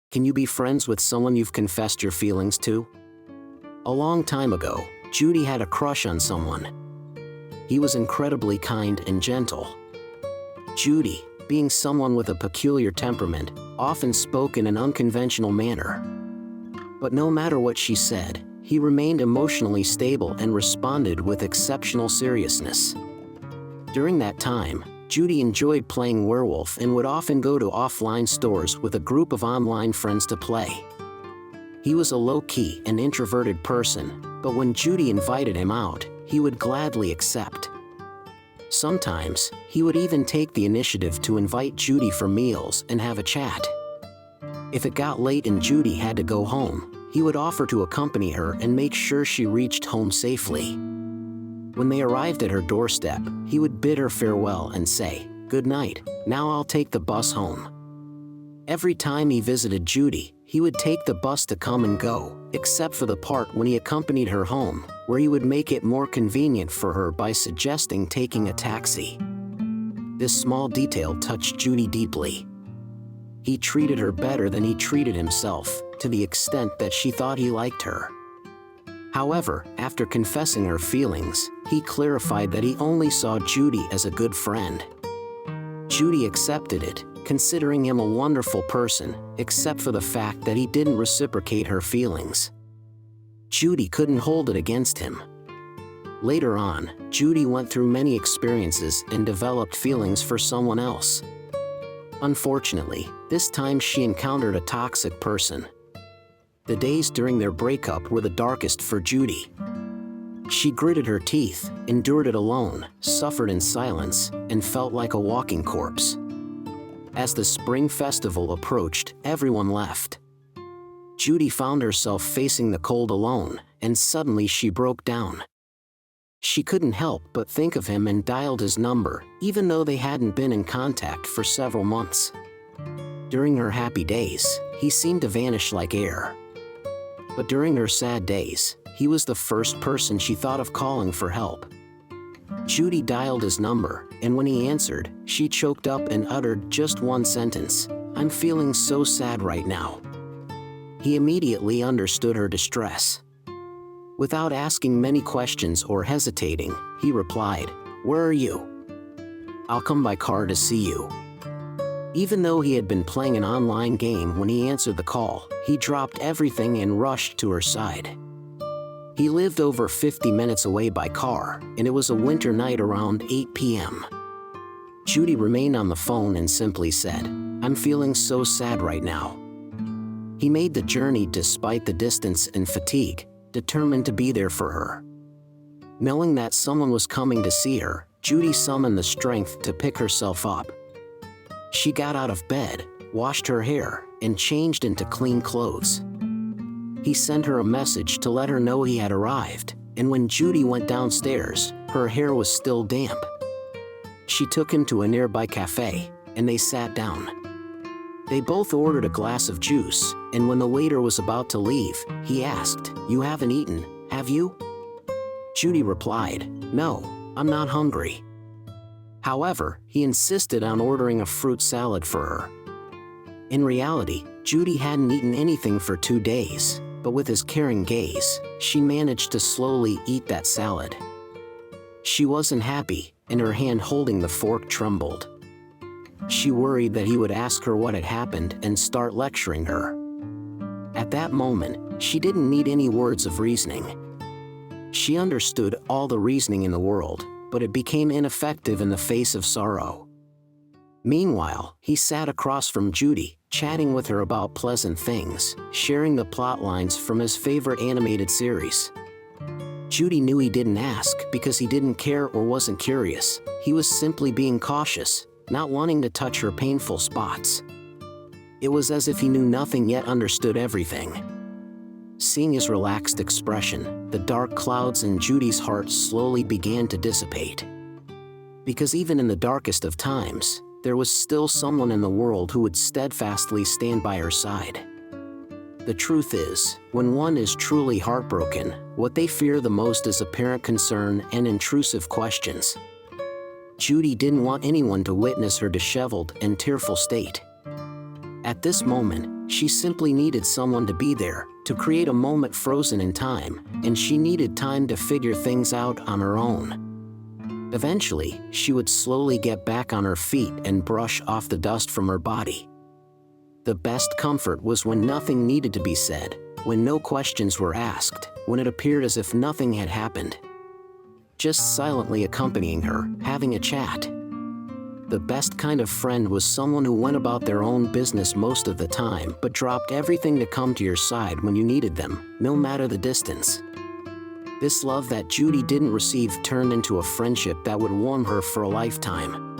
Can you be friends with someone you've confessed your feelings to? A long time ago, Judy had a crush on someone. He was incredibly kind and gentle. Judy, being someone with a peculiar temperament, often spoke in an unconventional manner. But no matter what she said, he remained emotionally stable and responded with exceptional seriousness. During that time, Judy enjoyed playing werewolf and would often go to offline stores with a group of online friends to play. He was a low-key and introverted person, but when Judy invited him out, he would gladly accept. Sometimes, he would even take the initiative to invite Judy for meals and have a chat. If it got late and Judy had to go home, he would offer to accompany her and make sure she reached home safely. When they arrived at her doorstep, he would bid her farewell and say, "Good night, now I'll take the bus home." Every time he visited Judy, he would take the bus to come and go, except for the part when he accompanied her home, where he would make it more convenient for her by suggesting taking a taxi. This small detail touched Judy deeply. He treated her better than he treated himself, to the extent that she thought he liked her. However, after confessing her feelings, he clarified that he only saw Judy as a good friend. Judy accepted it, considering him a wonderful person, except for the fact that he didn't reciprocate her feelings. Judy couldn't hold it against him. Later on, Judy went through many experiences and developed feelings for someone else. Unfortunately, this time she encountered a toxic person. The days during their breakup were the darkest for Judy. She gritted her teeth, endured it alone, suffered in silence, and felt like a walking corpse. As the spring festival approached, everyone left. Judy found herself facing the cold alone, and suddenly she broke down. She couldn't help but think of him and dialed his number, even though they hadn't been in contact for several months. During her happy days, he seemed to vanish like air. But during her sad days, he was the first person she thought of calling for help. Judy dialed his number, and when he answered, she choked up and uttered just one sentence, "I'm feeling so sad right now." He immediately understood her distress. Without asking many questions or hesitating, he replied, "Where are you? I'll come by car to see you." Even though he had been playing an online game when he answered the call, he dropped everything and rushed to her side. He lived over 50 minutes away by car, and it was a winter night around 8 p.m. Judy remained on the phone and simply said, "I'm feeling so sad right now." He made the journey despite the distance and fatigue, determined to be there for her. Knowing that someone was coming to see her, Judy summoned the strength to pick herself up. She got out of bed, washed her hair, and changed into clean clothes. He sent her a message to let her know he had arrived, and when Judy went downstairs, her hair was still damp. She took him to a nearby cafe, and they sat down. They both ordered a glass of juice, and when the waiter was about to leave, he asked, "You haven't eaten, have you?" Judy replied, "No, I'm not hungry." However, he insisted on ordering a fruit salad for her. In reality, Judy hadn't eaten anything for 2 days, but with his caring gaze, she managed to slowly eat that salad. She wasn't happy, and her hand holding the fork trembled. She worried that he would ask her what had happened and start lecturing her. At that moment, she didn't need any words of reasoning. She understood all the reasoning in the world, but it became ineffective in the face of sorrow. Meanwhile, he sat across from Judy, chatting with her about pleasant things, sharing the plot lines from his favorite animated series. Judy knew he didn't ask because he didn't care or wasn't curious. He was simply being cautious, not wanting to touch her painful spots. It was as if he knew nothing yet understood everything. Seeing his relaxed expression, the dark clouds in Judy's heart slowly began to dissipate. Because even in the darkest of times, there was still someone in the world who would steadfastly stand by her side. The truth is, when one is truly heartbroken, what they fear the most is apparent concern and intrusive questions. Judy didn't want anyone to witness her disheveled and tearful state. At this moment, She simply needed someone to be there, to create a moment frozen in time, and she needed time to figure things out on her own. Eventually, she would slowly get back on her feet and brush off the dust from her body. The best comfort was when nothing needed to be said, when no questions were asked, when it appeared as if nothing had happened. Just silently accompanying her, having a chat. The best kind of friend was someone who went about their own business most of the time but dropped everything to come to your side when you needed them, no matter the distance. This love that Judy didn't receive turned into a friendship that would warm her for a lifetime.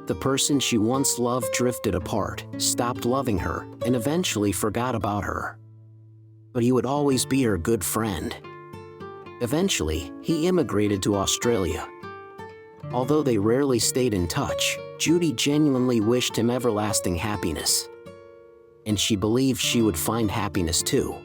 The person she once loved drifted apart, stopped loving her, and eventually forgot about her. But he would always be her good friend. Eventually, he immigrated to Australia. Although they rarely stayed in touch, Judy genuinely wished him everlasting happiness. And she believed she would find happiness too.